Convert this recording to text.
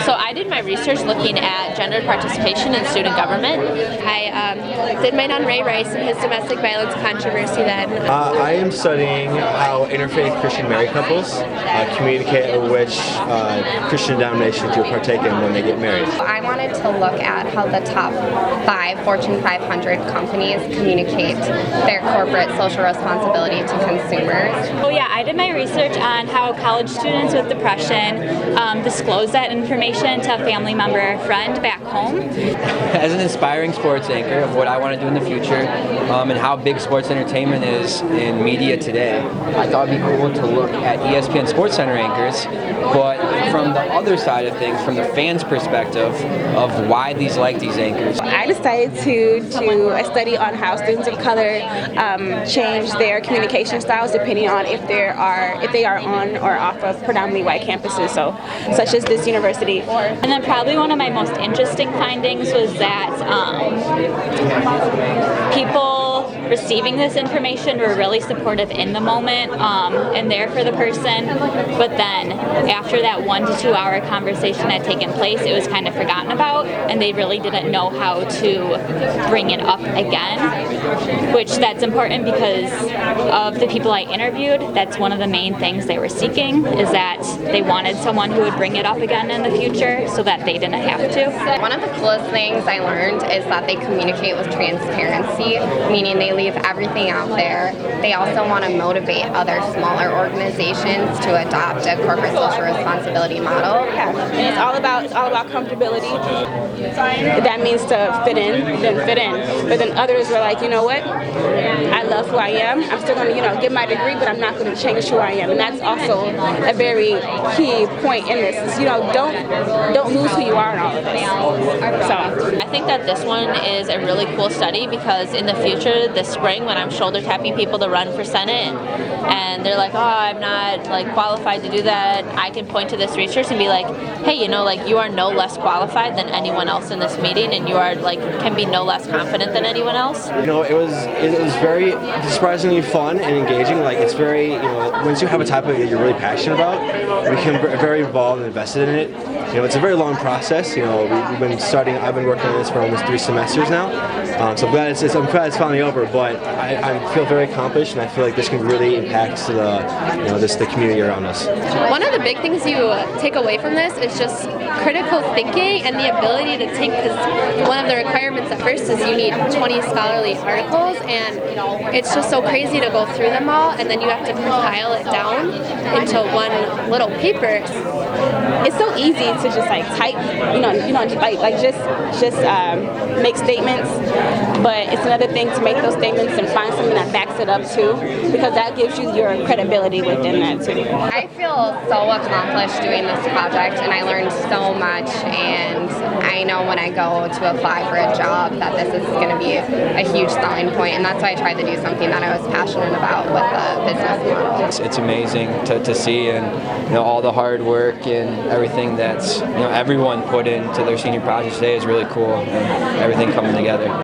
So I did my research looking at gendered participation in student government. I did mine on Ray Rice and his domestic violence controversy then. I am studying how interfaith Christian married couples communicate which Christian denomination to partake in when they get married. I wanted to look at how the top 5 Fortune 500 companies communicate their corporate social responsibility to consumers. Oh yeah, I did my research on how college students with depression disclose that information to a family member or friend back home. As an inspiring sports anchor of what I want to do in the future and how big sports entertainment is in media today, I thought it'd be cool to look at ESPN SportsCenter anchors, but from the other side of things, from the fans' perspective of why these anchors. I decided to do a study on how students of color change their communication styles depending on if they are on or off of predominantly white campuses, so such as this university. And then probably one of my most interesting findings was that people receiving this information were really supportive in the moment and there for the person, but then after that 1 to 2 hour conversation had taken place, it was kind of forgotten about and they really didn't know how to bring it up again, which that's important because of the people I interviewed. That's one of the main things they were seeking, is that they wanted someone who would bring it up again in the future so that they didn't have to. One of the coolest things I learned is that they communicate with transparency, meaning they leave everything out there. They also want to motivate other smaller organizations to adopt a corporate social responsibility model. Yeah, and it's all about comfortability. That means to fit in, then fit in. But then others were like, you know what? I love who I am. I'm still going to, get my degree, but I'm not going to change who I am. And that's also a very key point in this. Is, don't lose who you are in all of this. So I think that this one is a really cool study because in the future, this spring, when I'm shoulder tapping people to run for Senate, and they're like, oh, I'm not qualified to do that, I can point to this research and be like, hey, you are no less qualified than anyone else in this meeting, and you are can be no less confident than anyone else. It was very surprisingly fun and engaging. It's very, once you have a topic that you're really passionate about, you become very involved and invested in it. It's a very long process. I've been working on this for almost 3 semesters now. So I'm glad it's finally over, but I feel very accomplished, and I feel like this can really impact the community around us. One of the big things you take away from this is just critical thinking and the ability to think, because one of the requirements at first is you need 20 scholarly articles, and it's just so crazy to go through them all, and then you have to compile it down into one little paper. it's so easy to just type, just make statements, but it's another thing to make those statements and find something that backs it up too, because that gives you your credibility within that too. I feel so accomplished doing this project, and I learned so much, and I know when I go to apply for a job that this is going to be a huge selling point, and that's why I tried to do something that I was passionate about with the business model. It's amazing to see, and all the hard work and everything that's everyone put into their senior project today is really cool, and everything coming together.